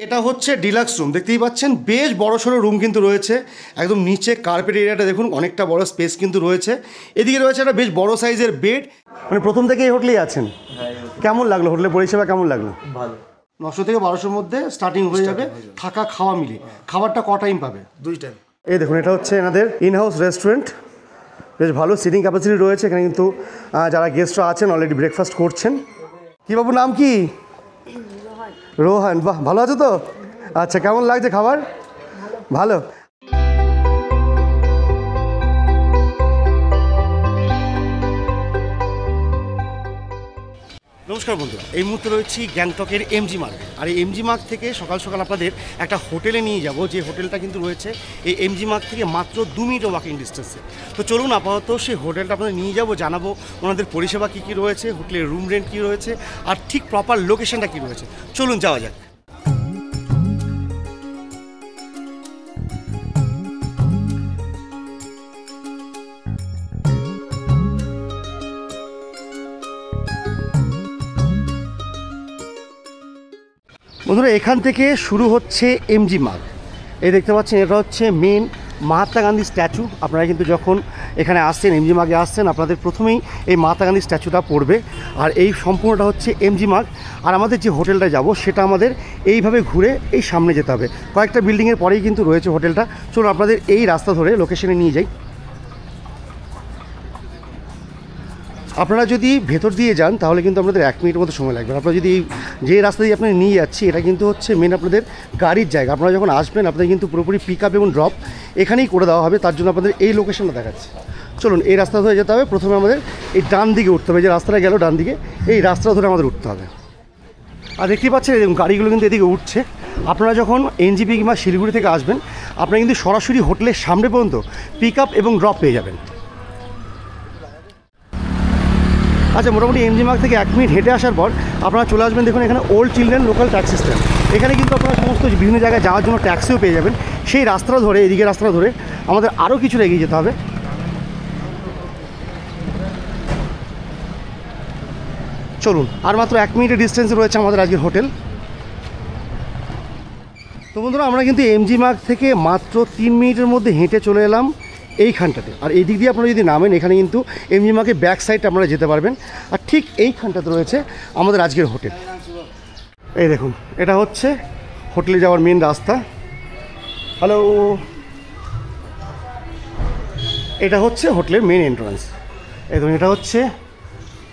এটা হচ্ছে deluxe room, দেখতেই পাচ্ছেন বেশ বড়সড় রুম কিন্তু রয়েছে। একদম নিচে কার্পেট এরিয়াটা দেখুন, অনেকটা বড় স্পেস কিন্তু রয়েছে। এদিকে রয়েছে একটা বেশ বড় সাইজের বেড। মানে প্রথম থেকে এই হোটেলেই আছেন? কেমন লাগলো হোটেলের পরিষেবা, কেমন লাগলো? ভালো। 900 থেকে 1200-র মধ্যে স্টার্টিং হয়ে যাবে, থাকা খাওয়া মিলে। খাবারটা ক টাইম পাবে? 2 টাইম। এই দেখুন, এটা হচ্ছে এনাদের ইনহাউস রেস্টুরেন্ট। বেশ ভালো সিটিং ক্যাপাসিটি রয়েছে এখানে, কিন্তু যারা গেস্টরা আছেন অলরেডি ব্রেকফাস্ট করছেন। কি বাবু, নাম কি? রোহান। বাহ, ভালো আছো তো? আচ্ছা, কেমন লাগছে খাবার? ভালো। নমস্কার বন্ধুরা, এই মুহূর্তে রয়েছি গ্যাংটকের এমজি মার্গ। আর এই এমজি মার্গ থেকে সকাল সকাল আপনাদের একটা হোটেলে নিয়ে যাব, যে হোটেলটা কিন্তু রয়েছে এই এমজি মার্গ থেকে মাত্র 2 মিনিট ওয়াকিং ডিস্টেন্সে। তো চলুন আপাতত সেই হোটেলটা আপনাদের নিয়ে যাব, জানাবো ওনাদের পরিষেবা কী কী রয়েছে, হোটেলের রুম রেন্ট কী রয়েছে, আর ঠিক প্রপার লোকেশনটা কী রয়েছে। চলুন যাওয়া যাক। বন্ধুরা, এখান থেকে শুরু হচ্ছে এমজি মার্গ। এই দেখতে পাচ্ছেন, এটা হচ্ছে মেন মহাত্মা গান্ধী স্ট্যাচু। আপনারা কিন্তু যখন এখানে আসছেন, এমজি মার্গে আসছেন, আপনাদের প্রথমেই এই মহাত্মা গান্ধী স্ট্যাচুটা পড়বে। আর এই সম্পূর্ণটা হচ্ছে এমজি মার্গ। আর আমাদের যে হোটেলটা যাব সেটা আমাদের এইভাবে ঘুরে এই সামনে যেতে হবে। কয়েকটা বিল্ডিংয়ের পরেই কিন্তু রয়েছে হোটেলটা। চলুন আপনাদের এই রাস্তা ধরে লোকেশনে নিয়ে যাই। আপনারা যদি ভেতর দিয়ে যান তাহলে কিন্তু আপনাদের 1 মিনিটের মতো সময় লাগবে। আপনারা যদি যে রাস্তা দিয়ে আপনারা নিয়ে যাচ্ছি, এটা কিন্তু হচ্ছে মেন আপনাদের গাড়ির জায়গা। আপনারা যখন আসবেন আপনাদের কিন্তু পুরোপুরি পিক আপ এবং ড্রপ এখানেই করে দেওয়া হবে। তার জন্য আপনাদের এই লোকেশনটা দেখাচ্ছে। চলুন এই রাস্তা ধরে যেতে হবে। প্রথমে আমাদের এই ডান দিকে উঠতে হবে, যে রাস্তাটা গেল ডান দিকে, এই রাস্তা ধরে আমাদের উঠতে হবে। আর দেখতেই পাচ্ছেন দেখুন, গাড়িগুলো কিন্তু এদিকে উঠছে। আপনারা যখন এনজিপি কিংবা শিলিগুড়ি থেকে আসবেন, আপনারা কিন্তু সরাসরি হোটেলের সামনে পর্যন্ত পিক আপ এবং ড্রপ পেয়ে যাবেন। আচ্ছা, মোটামুটি এমজি মার্গ থেকে 1 মিনিট হেঁটে আসার পর আপনারা চলে আসবেন। দেখুন এখানে old children local taxi stand. এখানে কিন্তু আপনারা সমস্ত বিভিন্ন জায়গায় যাওয়ার জন্য ট্যাক্সিও পেয়ে যাবেন। সেই রাস্তাটা ধরে, এদিকে রাস্তাটা ধরে আমাদের আরও কিছুটা এগিয়ে যেতে হবে। চলুন, আর মাত্র 1 মিনিটের ডিস্টেন্সে রয়েছে আমাদের আজকের হোটেল। তো বন্ধুরা, আমরা কিন্তু এমজি মার্গ থেকে মাত্র 3 মিনিটের মধ্যে হেঁটে চলে এলাম এইখানটাতে। আর এই দিক দিয়ে আপনারা যদি নামেন, এখানে কিন্তু এমজি মার্গের ব্যাক সাইডটা আপনারা যেতে পারবেন। আর ঠিক এইখানটাতে রয়েছে আমাদের আজকের হোটেল। এই দেখুন, এটা হচ্ছে হোটেলে যাওয়ার মেন রাস্তা। হ্যালো, এটা হচ্ছে হোটেলের মেন এন্ট্রান্স। এই দেখুন, এটা হচ্ছে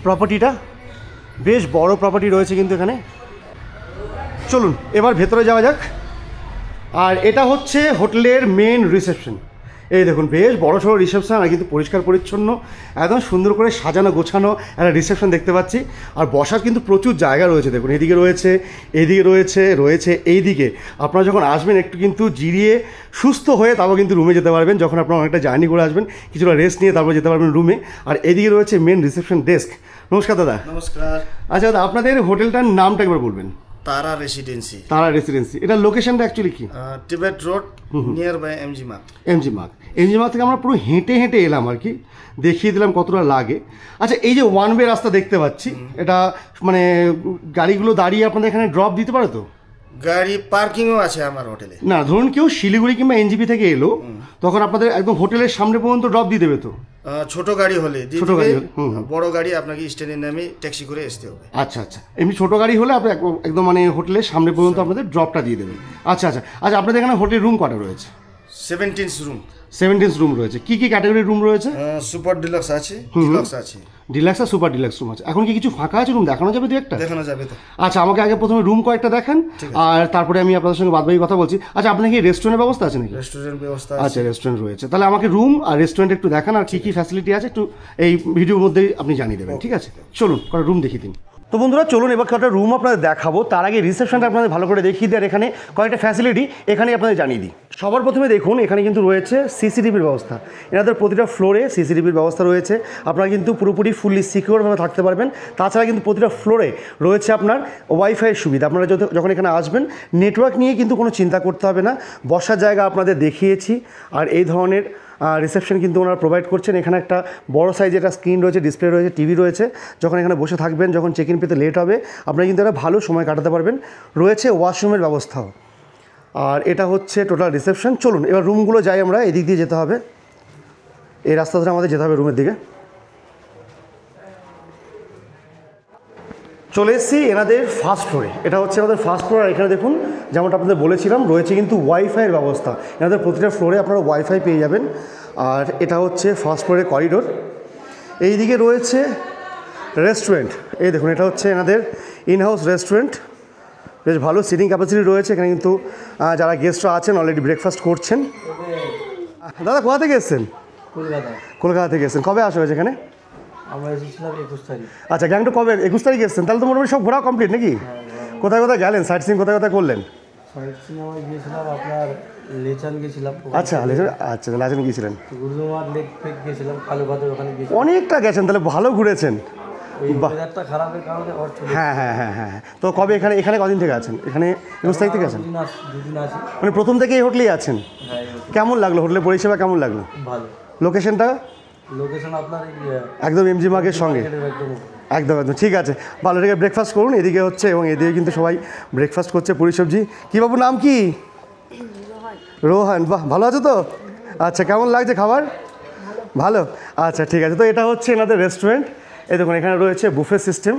প্রপার্টিটা। বেশ বড় প্রপার্টি রয়েছে কিন্তু এখানে। চলুন এবার ভেতরে যাওয়া যাক। আর এটা হচ্ছে হোটেলের মেন রিসেপশন। এই দেখুন, বেশ বড় সড়ো রিসেপশন, আর কিন্তু পরিষ্কার পরিচ্ছন্ন, একদম সুন্দর করে সাজানো গোছানো একটা রিসেপশন দেখতে পাচ্ছি। আর বসার কিন্তু প্রচুর জায়গা রয়েছে। দেখুন এদিকে রয়েছে, এদিকে রয়েছে এইদিকে। আপনারা যখন আসবেন একটু কিন্তু জিরিয়ে সুস্থ হয়ে তারপর কিন্তু রুমে যেতে পারবেন। যখন আপনারা অনেকটা জার্নি করে আসবেন, কিছুটা রেস্ট নিয়ে তারপর যেতে পারবেন রুমে। আর এদিকে রয়েছে মেন রিসেপশন ডেস্ক। নমস্কার দাদা। নমস্কার। আচ্ছা দাদা, আপনাদের হোটেলটার নামটা একবার বলবেন। তারা রেসিডেন্সি। তারা রেসিডেন্সি। এটা লোকেশনটা অ্যাকচুয়ালি কি? Tibet road, near by MG Marg. MG Marg থেকে আমরা পুরো হেঁটে হেঁটে এলাম আর কি, দেখিয়ে দিলাম কতটা লাগে। আচ্ছা, এই যে ওয়ান ওয়ে রাস্তা দেখতে পাচ্ছি, এটা মানে গাড়িগুলো দাঁড়িয়ে আপনাদের এখানে ড্রপ দিতে পারে তো? গাড়ি পার্কিংও আছে আমার হোটেলে। না, ধরুন কেউ শিলিগুড়ি কিংবা এনজিপি থেকে এলো, তখন আপনাদের একদম হোটেলের সামনে পর্যন্ত ড্রপ দিয়ে দেবে তো? ছোট গাড়ি হলে, ছোট গাড়ি হলে, বড় গাড়ি আপনাকে স্ট্যান্ডে নামে ট্যাক্সি করে আসতে হবে। আচ্ছা আচ্ছা, এমনি ছোট গাড়ি হলে আপনি একদম মানে হোটেলের সামনে পর্যন্ত আপনাদের ড্রপটা দিয়ে দেবে। আচ্ছা আচ্ছা আচ্ছা, আপনাদের এখানে হোটেল রুম কটা রয়েছে? 17 রুম। 17 রুম রয়েছে। কি কি ক্যাটাগরির রুম রয়েছে? সুপার ডিলাক্স আছে, ডিলাক্স আছে। ডিলাক্স আর সুপার ডিলাক্স রুম আছে। এখন কি কিছু ফাঁকা আছে রুম? দেখানো যাবে দু একটা? দেখানো যাবে তো। আচ্ছা, আমাকে আগে প্রথমে রুম কয়েকটা দেখান, আর তারপরে আমি আপনাদের সঙ্গে বাদবাকি কথা বলছি। আচ্ছা, আপনার কি রেস্টুরেন্টের ব্যবস্থা আছে নাকি? রেস্টুরেন্ট ব্যবস্থা আছে। আচ্ছা, রেস্টুরেন্ট রয়েছে। তাহলে আমাকে রুম আর রেস্টুরেন্ট একটু দেখান, আর কী কী ফ্যাসিলিটি আছে একটু এই ভিডিওর মধ্যেই আপনি জানিয়ে দেবেন, ঠিক আছে? চলুন কটা রুম দেখিয়ে দিন। তো বন্ধুরা চলুন এবার কয়েকটা রুম আপনাদের দেখাবো। তার আগে রিসেপশনটা আপনাদের ভালো করে দেখিয়ে দিই, আর এখানে কয়েকটা ফ্যাসিলিটি এখানে আপনাদের জানিয়ে দিই। সবার প্রথমে দেখুন, এখানে কিন্তু রয়েছে সিসিটিভির ব্যবস্থা। এনাদের প্রতিটা ফ্লোরে সিসিটিভির ব্যবস্থা রয়েছে। আপনারা কিন্তু পুরোপুরি ফুললি সিকিউরভাবে থাকতে পারবেন। তাছাড়া কিন্তু প্রতিটা ফ্লোরে রয়েছে আপনার ওয়াইফাইয়ের সুবিধা। আপনারা যখন এখানে আসবেন, নেটওয়ার্ক নিয়ে কিন্তু কোনো চিন্তা করতে হবে না। বসার জায়গা আপনাদের দেখিয়েছি, আর এই ধরনের রিসেপশন কিন্তু ওনারা প্রোভাইড করছেন। এখানে একটা বড় সাইজের একটা স্ক্রিন রয়েছে, ডিসপ্লে রয়েছে, টিভি রয়েছে। যখন এখানে বসে থাকবেন, যখন চেক ইন পেতে লেট হবে, আপনারা কিন্তু একটা ভালো সময় কাটাতে পারবেন। রয়েছে ওয়াশরুমের ব্যবস্থাও। আর এটা হচ্ছে টোটাল রিসেপশন। চলুন এবার রুমগুলো যাই আমরা, এদিক দিয়ে যেতে হবে, এই রাস্তা ধরে আমাদের যেতে হবে রুমের দিকে। চলে এসেছি এনাদের ফার্স্ট ফ্লোরে। এটা হচ্ছে আমাদের ফার্স্ট ফ্লোর। আর এখানে দেখুন, যেমনটা আপনাদের বলেছিলাম, রয়েছে কিন্তু ওয়াইফাইয়ের ব্যবস্থা। এনাদের প্রতিটা ফ্লোরে আপনারা ওয়াইফাই পেয়ে যাবেন। আর এটা হচ্ছে ফার্স্ট ফ্লোরের করিডোর। এই দিকে রয়েছে রেস্টুরেন্ট। এই দেখুন, এটা হচ্ছে এনাদের ইনহাউস রেস্টুরেন্ট। বেশ ভালো সিটিং ক্যাপাসিটি রয়েছে এখানে, কিন্তু যারা গেস্টরা আছেন অলরেডি ব্রেকফাস্ট করছেন। দাদা কোথা থেকে এসেছেন? কলকাতা থেকে এসেছেন। কবে আসা হয়েছে এখানে? আমরা এসেছিলাম 21 তারিখ। আচ্ছা, গ্যাংটক কবে? 21 তারিখে এসেছেন। তাহলে তো মোটামুটি সব ঘোরা কমপ্লিট নাকি? কোথায় কোথায় গেলেন? সাইট সিইং কোথায় কোথায় করলেন? সাইট সিইং আমরা গিয়েছিলাম আপনার লেচান গেছিলাম। আচ্ছা, আচ্ছা লাচেন গিয়েছিলেন। গুরুদুয়ার লেক ফেক গেছিলাম, কালুঘাটের ওখানে গেছিলাম। অনেকটা গেছেন, তাহলে ভালো ঘুরেছেন। ওই ওয়েদারটা খারাপের কারণে ওর চলে। হ্যাঁ। তো কবে এখানে কদিন থেকে আছেন? এখানে 21 তারিখ থেকে আছেন? দুদিন আছে। মানে প্রথম থেকে এই হোটেলেই আছেন? হ্যাঁ। কেমন লাগলো হোটেলের পরিষেবা? কেমন লাগলো? ভালো। লোকেশনটা? লোকেশন আপনার একদম এমজি মার্কের সঙ্গে। একদম ঠিক আছে। ভালো থেকে ব্রেকফাস্ট করুন। এদিকে হচ্ছে, এবং এদিকে কিন্তু সবাই ব্রেকফাস্ট করছে পুরি সবজি। কী বাবু নাম কি? রোহান। বাহ, ভালো আছো তো? আচ্ছা, কেমন লাগছে খাবার? ভালো। আচ্ছা ঠিক আছে। তো এটা হচ্ছে এনাদের রেস্টুরেন্ট। এই দেখুন, এখানে রয়েছে বুফে সিস্টেম।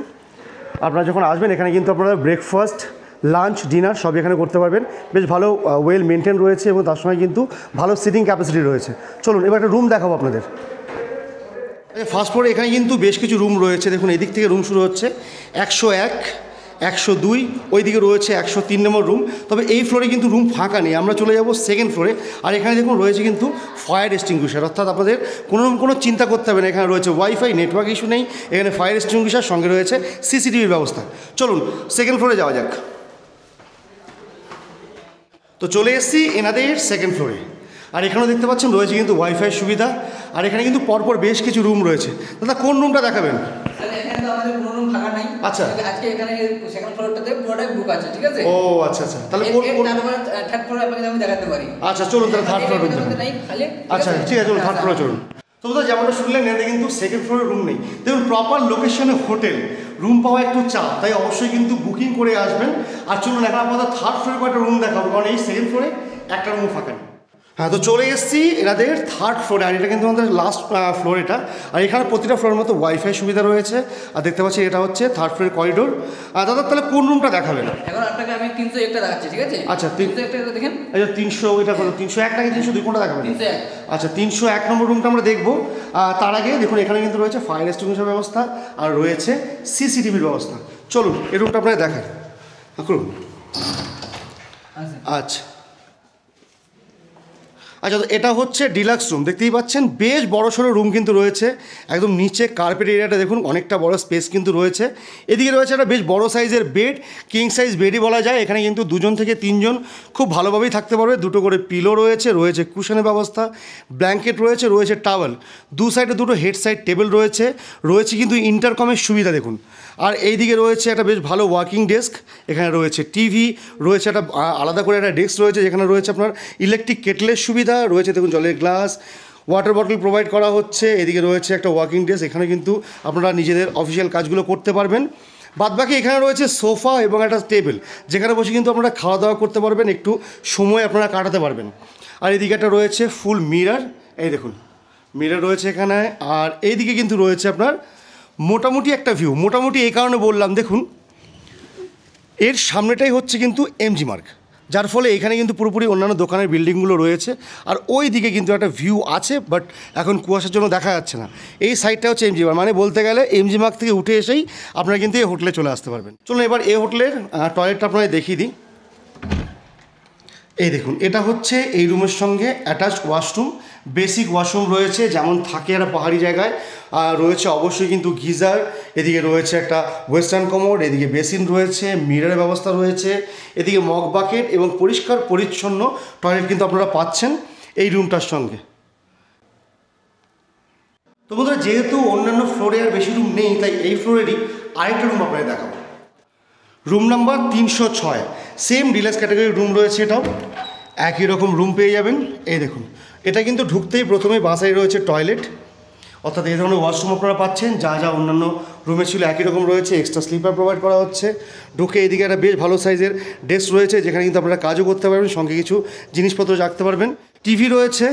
আপনারা যখন আসবেন এখানে কিন্তু আপনারা ব্রেকফাস্ট, লাঞ্চ, ডিনার সব এখানে করতে পারবেন। বেশ ভালো ওয়েল মেনটেন রয়েছে, এবং তার সঙ্গে কিন্তু ভালো সিটিং ক্যাপাসিটি রয়েছে। চলুন এবার একটা রুম দেখাবো আপনাদের। ফার্স্ট ফ্লোরে এখানে কিন্তু বেশ কিছু রুম রয়েছে। দেখুন, এদিক থেকে রুম শুরু হচ্ছে 101, 102, ওইদিকে রয়েছে 103 নম্বর রুম। তবে এই ফ্লোরে কিন্তু রুম ফাঁকা নেই। আমরা চলে যাব সেকেন্ড ফ্লোরে। আর এখানে দেখুন রয়েছে কিন্তু ফায়ার এক্সটিংগুইশার, অর্থাৎ আপনাদের কোনো চিন্তা করতে হবে না। এখানে রয়েছে ওয়াইফাই, নেটওয়ার্ক ইস্যু নেই। এখানে ফায়ার এক্সটিংগুইশার, সঙ্গে রয়েছে সিসিটিভির ব্যবস্থা। চলুন সেকেন্ড ফ্লোরে যাওয়া যাক। তো চলে এসেছি এনাদের সেকেন্ড ফ্লোরে। আর এখানেও দেখতে পাচ্ছেন রয়েছে কিন্তু ওয়াইফাই সুবিধা। আর এখানে কিন্তু পরপর বেশ কিছু রুম রয়েছে। দাদা কোন রুমটা দেখাবেন? এখানে তো আমাদের কোনো রুম ফাঁকা নাই। আচ্ছা, আজকে এখানে সেকেন্ড ফ্লোরটাতে পুরোটাই বুক আছে, ঠিক আছে? ও আচ্ছা। তাহলে থার্ড ফ্লোর আপনাকে আমি দেখাতে পারি। আচ্ছা চলুন, তাহলে থার্ড ফ্লোর রুম নাই খালি। আচ্ছা ঠিক আছে, চলুন থার্ড ফ্লোরে চলুন। তো দাদা যেমনটা শুনলেন, এতে কিন্তু সেকেন্ড ফ্লোরে রুম নেই। দেখুন, প্রপার লোকেশনে হোটেল, রুম পাওয়া একটু চাপ, তাই অবশ্যই কিন্তু বুকিং করে আসবেন। আর চলুন এখন আপনাদের থার্ড ফ্লোরে কয়েকটা রুম দেখাবো, কারণ এই সেকেন্ড ফ্লোরে একটা রুম ফাঁকা নেই। হ্যাঁ, তো চলে এসেছি এনাদের থার্ড ফ্লোরে। আর এটা কিন্তু আমাদের লাস্ট ফ্লোর এটা। আর এখানে প্রতিটা ফ্লোরের মতো ওয়াইফাই সুবিধা রয়েছে। আর দেখতে পাচ্ছি এটা হচ্ছে থার্ড ফ্লোরের করিডোর। আর দাদা তাহলে কোন রুমটা দেখাবেন? এখন আপনাকে আমি 301টা দেখাচ্ছি, ঠিক আছে? আচ্ছা, 301টা দেখেন। এই যে 300, এটা কত? 301 নাকি 302 কোনটা দেখাবেন? 301। আচ্ছা, 301 নম্বর রুমটা আমরা দেখবো। তার আগে দেখুন, এখানে কিন্তু রয়েছে ফায়ার এক্সটিংগুইশার ব্যবস্থা, আর রয়েছে সিসিটিভির ব্যবস্থা। চলুন এই রুমটা আপনারা দেখান করুন। আচ্ছা, তো এটা হচ্ছে ডিলাক্স রুম। দেখতেই পাচ্ছেন বেশ বড়সড় রুম কিন্তু রয়েছে। একদম নিচে কার্পেট এরিয়াটা দেখুন, অনেকটা বড় স্পেস কিন্তু রয়েছে। এদিকে রয়েছে একটা বেশ বড় সাইজের বেড, কিং সাইজ বেডই বলা যায়। এখানে কিন্তু 2 থেকে 3 খুব ভালোভাবেই থাকতে পারবে। 2টো করে পিলো রয়েছে কুশনের ব্যবস্থা, ব্ল্যাঙ্কেট রয়েছে টাওয়েল, 2 সাইডে 2টো হেড সাইড টেবিল রয়েছে কিন্তু ইন্টারকমের সুবিধা দেখুন। আর এইদিকে রয়েছে একটা বেশ ভালো ওয়ার্কিং ডেস্ক। এখানে রয়েছে টিভি, রয়েছে একটা আলাদা করে একটা ডেস্ক রয়েছে, যেখানে রয়েছে আপনার ইলেকট্রিক কেটলের সুবিধা রয়েছে। দেখুন, জলের গ্লাস, ওয়াটার বটল প্রোভাইড করা হচ্ছে। এদিকে রয়েছে একটা ওয়ার্কিং ডেস্ক, এখানে কিন্তু আপনারা নিজেদের অফিসিয়াল কাজগুলো করতে পারবেন। বাদবাকি এখানে রয়েছে সোফা এবং একটা টেবিল, যেখানে বসে কিন্তু আপনারা খাওয়া দাওয়া করতে পারবেন, একটু সময় আপনারা কাটাতে পারবেন। আর এদিকে একটা রয়েছে ফুল মিরর, এই দেখুন মিরর রয়েছে এখানে। আর এইদিকে কিন্তু রয়েছে আপনার মোটামুটি একটা ভিউ। মোটামুটি এই কারণে বললাম, দেখুন এর সামনেটাই হচ্ছে কিন্তু এমজি মার্গ, যার ফলে এখানে কিন্তু পুরোপুরি অন্যান্য দোকানের বিল্ডিংগুলো রয়েছে। আর ওই দিকে কিন্তু একটা ভিউ আছে, বাট এখন কুয়াশার জন্য দেখা যাচ্ছে না। এই সাইডটা হচ্ছে এমজি মার্গ, মানে বলতে গেলে এমজি মার্গ থেকে উঠে এসেই আপনারা কিন্তু এই হোটেলে চলে আসতে পারবেন। চলুন এবার এই হোটেলের টয়লেটটা আপনাদের দেখিয়ে দিই। এই দেখুন, এটা হচ্ছে এই রুমের সঙ্গে অ্যাটাচড ওয়াশরুম। বেসিক ওয়াশরুম রয়েছে যেমন থাকে একটা পাহাড়ি জায়গায়। রয়েছে অবশ্যই কিন্তু গিজার, এদিকে রয়েছে একটা ওয়েস্টার্ন কমোড, এদিকে বেসিন রয়েছে, মিররের ব্যবস্থা রয়েছে, এদিকে মগ বাকেট এবং পরিষ্কার পরিচ্ছন্ন টয়লেট কিন্তু আপনারা পাচ্ছেন এই রুমটার সঙ্গে। তো বন্ধুরা, যেহেতু অন্যান্য ফ্লোরে আর বেশি রুম নেই, তাই এই ফ্লোরেরই আরেকটা রুম আপনাদের দেখাবো। রুম নাম্বার 306, সেম ডিলাক্স ক্যাটাগরির রুম রয়েছে এটাও। একই রকম রুম পেয়ে যাবেন। এই দেখুন, এটা কিন্তু ঢুকতেই প্রথমে বাসায় রয়েছে টয়লেট, অর্থাৎ এই ধরনের ওয়াশরুম আপনারা পাচ্ছেন। যা যা অন্যান্য রুমে ছিল একই রকম রয়েছে, এক্সট্রা স্লিপার প্রোভাইড করা হচ্ছে। ঢুকে এইদিকে একটা বেশ ভালো সাইজের ডেস্ক রয়েছে, যেখানে কিন্তু আপনারা কাজও করতে পারবেন, সঙ্গে কিছু জিনিসপত্র রাখতে পারবেন। টিভি রয়েছে,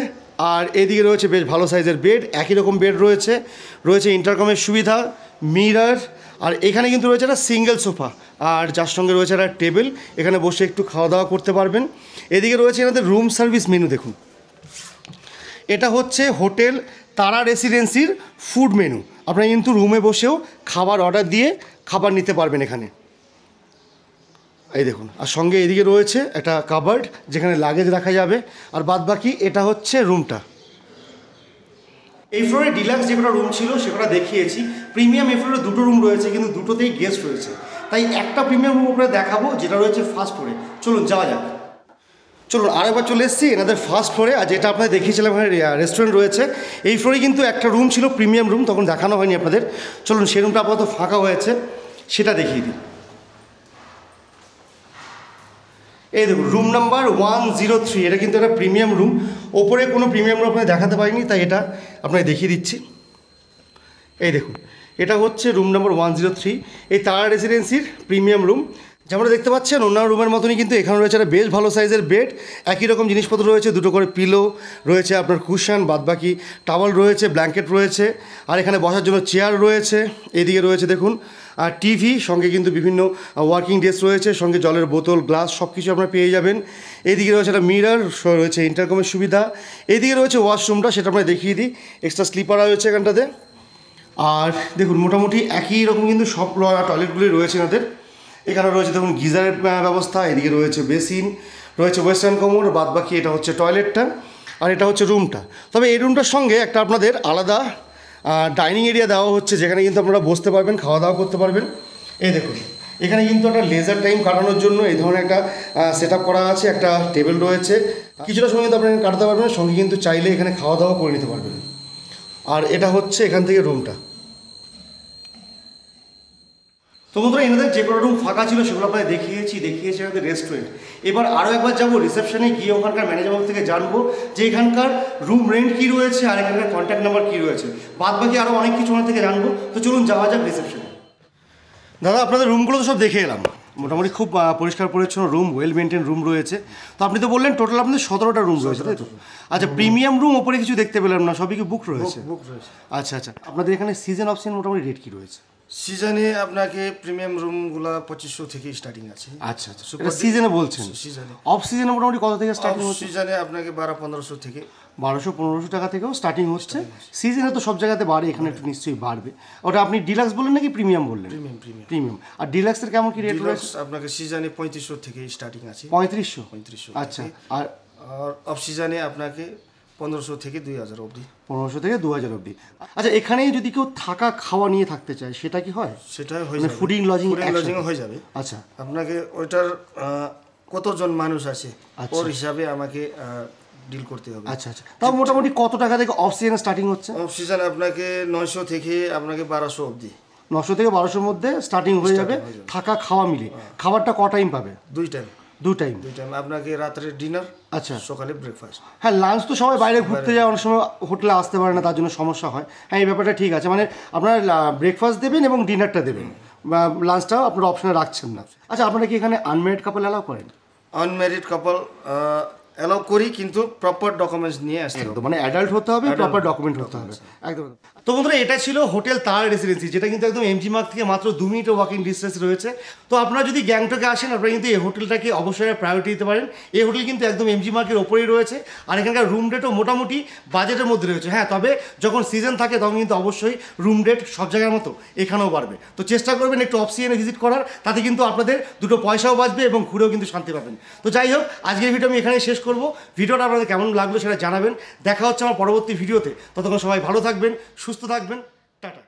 আর এইদিকে রয়েছে বেশ ভালো সাইজের বেড, একই রকম বেড রয়েছে। রয়েছে ইন্টারকমের সুবিধা, মিরর, আর এখানে কিন্তু রয়েছে একটা সিঙ্গেল সোফা, আর যার সঙ্গে রয়েছে একটা টেবিল, এখানে বসে একটু খাওয়া দাওয়া করতে পারবেন। এদিকে রয়েছে এনাদের রুম সার্ভিস মেনু। দেখুন, এটা হচ্ছে হোটেল তারা রেসিডেন্সির ফুড মেনু। আপনারা কিন্তু রুমে বসেও খাবার অর্ডার দিয়ে খাবার নিতে পারবেন এখানে। এই দেখুন, আর সঙ্গে এদিকে রয়েছে একটা কাবার্ড, যেখানে লাগেজ রাখা যাবে। আর বাদ বাকি এটা হচ্ছে রুমটা। এই ফ্লোরে ডিলাক্স যে কটা রুম ছিল সেটা দেখিয়েছি। প্রিমিয়াম এই ফ্লোরে দুটো রুম রয়েছে, কিন্তু দুটোতেই গেস্ট রয়েছে, তাই একটা প্রিমিয়াম রুম উপরে দেখাবো, যেটা রয়েছে ফার্স্ট ফ্লোরে। চলুন যাওয়া যাক। চলুন, আরেকবার চলে এসেছি এনাদের ফার্স্ট ফ্লোরে। আর যেটা আপনাদের দেখিয়েছিলাম এখানে রেস্টুরেন্ট রয়েছে। এই ফ্লোরে কিন্তু একটা রুম ছিল প্রিমিয়াম রুম, তখন দেখানো হয়নি আপনাদের। চলুন, সেই রুমটা আপাতত ফাঁকা হয়েছে, সেটা দেখিয়ে দিই। এই দেখুন, রুম নাম্বার 103, এটা কিন্তু একটা প্রিমিয়াম রুম। ওপরে কোনো প্রিমিয়াম রুম আপনাদের দেখাতে পারিনি, তাই এটা আপনাকে দেখিয়ে দিচ্ছি। এই দেখুন, এটা হচ্ছে রুম নাম্বার 103, এই তারা রেসিডেন্সির প্রিমিয়াম রুম। যেমন দেখতে পাচ্ছেন অন্যান্য রুমের মতনই কিন্তু এখানে রয়েছে একটা বেশ ভালো সাইজের বেড, একই রকম জিনিসপত্র রয়েছে, দুটো করে পিলো রয়েছে, আপনার কুশন, বাদবাকি টাওয়াল রয়েছে, ব্ল্যাঙ্কেট রয়েছে, আর এখানে বসার জন্য চেয়ার রয়েছে। এদিকে রয়েছে দেখুন আর টিভি, সঙ্গে কিন্তু বিভিন্ন ওয়ার্কিং ডেস্ক রয়েছে, সঙ্গে জলের বোতল, গ্লাস সব কিছু আপনারা পেয়ে যাবেন। এইদিকে রয়েছে একটা মিরর, রয়েছে ইন্টারকমের সুবিধা। এইদিকে রয়েছে ওয়াশরুমটা, সেটা আপনাকে দেখিয়ে দিই। এক্সট্রা স্লিপার রয়েছে এখানটাতে। আর দেখুন, মোটামুটি একই রকম কিন্তু সব টয়লেটগুলি রয়েছে এনাদের। এখানে রয়েছে দেখুন গিজারের ব্যবস্থা, এদিকে রয়েছে বেসিন, রয়েছে ওয়েস্টার্ন কমোড, বাদ বাকি এটা হচ্ছে টয়লেটটা, আর এটা হচ্ছে রুমটা। তবে এই রুমটার সঙ্গে একটা আপনাদের আলাদা ডাইনিং এরিয়া দেওয়া হচ্ছে, যেখানে কিন্তু আপনারা বসতে পারবেন, খাওয়া দাওয়া করতে পারবেন। এই দেখুন, এখানে কিন্তু একটা লেজার টাইম কাটানোর জন্য এই ধরনের একটা সেট আপ করা আছে, একটা টেবিল রয়েছে, কিছুটা সময় কিন্তু আপনারা কাটাতে পারবেন, সঙ্গে কিন্তু চাইলে এখানে খাওয়া দাওয়া করে নিতে পারবেন। আর এটা হচ্ছে এখান থেকে রুমটা। তো বন্ধুরা, এনাদের যে কোনো রুম ফাঁকা ছিল সেগুলো আপনাদের দেখিয়েছি এনাদের রেস্টুরেন্ট। এবার আরও একবার যাবো রিসেপশনে গিয়ে, ওখানকার ম্যানেজার থেকে জানবো যে এখানকার রুম রেন্ট কী রয়েছে, আর এখানকার কন্ট্যাক্ট নাম্বার কী রয়েছে, বাদ বাকি আরও অনেক কিছু ওনার থেকে জানবো। তো চলুন যাওয়া যাক রিসেপশনে। দাদা, আপনাদের রুমগুলো তো সব দেখে এলাম, মোটামুটি খুব পরিষ্কার পরিচ্ছন্ন রুম, ওয়েল মেনটেন রুম রয়েছে। তো আপনি তো বললেন টোটাল আপনাদের 17টা রুম রয়েছে, তাই তো? আচ্ছা, প্রিমিয়াম রুম ওপরে কিছু দেখতে পেলাম না, সবই কি বুক রয়েছে? আচ্ছা আচ্ছা, আপনাদের এখানে সিজন অপশন মোটামুটি রেট কী রয়েছে? সিজনে আপনাকে প্রিমিয়াম রুমগুলো 2500 থেকে স্টার্টিং আছে। আচ্ছা আচ্ছা, এটা সিজনে বলছেন? সিজনে। অফ সিজনে মোটামুটি কত থেকে স্টার্টিং হচ্ছে? সিজনে আপনাকে 1200-1500 থেকে 1200-1500 টাকা থেকেও স্টার্টিং হচ্ছে। সিজনে তো সব জায়গাতে বাড়ে, এখানে একটু নিশ্চয়ই বাড়বে। ওটা আপনি ডিলাক্স বললেন নাকি প্রিমিয়াম বললেন? প্রিমিয়াম। আর ডিলাক্সের কেমন কি রেট রয়েছে? আপনাকে সিজনে 3500 থেকে স্টার্টিং আছে। 3500? আচ্ছা। আর অফ সিজনে আপনাকে 1500 থেকে 2000 অবধি। 1500 থেকে 2000 অবধি। আচ্ছা, এখানে যদি কেউ থাকা খাওয়া নিয়ে থাকতে চায় সেটা কি হয়? সেটা হয়ে যাবে, ফুডিং লজিং হয়ে যাবে। আচ্ছা, আপনাকে ওইটার কতজন মানুষ আছে ওর হিসাবে আমাকে ডিল করতে হবে। আচ্ছা আচ্ছা, তাও মোটামুটি কত টাকা থেকে অফ সিজনে স্টার্টিং হচ্ছে? অফ সিজন আপনাকে 900 থেকে আপনাকে 1200 অবধি। 900 থেকে 1200-র মধ্যে স্টার্টিং হয়ে যাবে, থাকা খাওয়া মিলে। খাবারটা ক টাইম পাবে? 2 টাইম। 2 টাইম। আপনাকে রাত্রে ডিনার, আচ্ছা, সকালে ব্রেকফাস্ট। হ্যাঁ, লাঞ্চ তো সবাই বাইরে ঘুরতে যায়, অনেক সময় হোটেলে আসতে পারে না, তার জন্য সমস্যা হয়। হ্যাঁ, এই ব্যাপারটা ঠিক আছে, মানে আপনারা ব্রেকফাস্ট দেবেন এবং ডিনারটা দেবেন, বা লাঞ্চটাও আপনারা অপশনে রাখছেন না। আচ্ছা, আপনারা কি এখানে আনম্যারিড কাপল অ্যালাউ করেন? আনম্যারিড কাপল অ্যালাউ করি, কিন্তু প্রপার ডকুমেন্টস নিয়ে আসতে হবে। মানে অ্যাডাল্ট হতে হবে, প্রপার ডকুমেন্ট হতে হবে, একদম। তো বন্ধুরা, এটা ছিল হোটেল তারা রেসিডেন্সি, যেটা কিন্তু একদম এমজি মার্গ থেকে মাত্র 2 মিনিটের ওয়াকিং ডিস্টেন্স রয়েছে। তো আপনারা যদি গ্যাংটকে আসেন, আপনারা কিন্তু এই হোটেলটাকে অবশ্যই প্রায়োরিটি দিতে পারেন। এই হোটেল কিন্তু একদম এমজি মার্গের ওপরেই রয়েছে, আর এখানকার রুম রেটও মোটামুটি বাজেটের মধ্যে রয়েছে। হ্যাঁ, তবে যখন সিজন থাকে তখন কিন্তু অবশ্যই রুম রেট সব জায়গার মতো এখানেও বাড়বে। তো চেষ্টা করবেন একটু অফ সিজনে ভিজিট করার, তাতে কিন্তু আপনাদের দুটো পয়সাও বাঁচবে এবং ঘুরেও কিন্তু শান্তি পাবেন। তো যাই হোক, আজকের ভিডিও আমি এখানেই শেষ করবো। ভিডিওটা আপনাদের কেমন লাগলো সেটা জানাবেন। দেখা হচ্ছে আমার পরবর্তী ভিডিওতে। ততক্ষণ সবাই ভালো থাকবেন, সুস্থ থাকবেন, টাটা।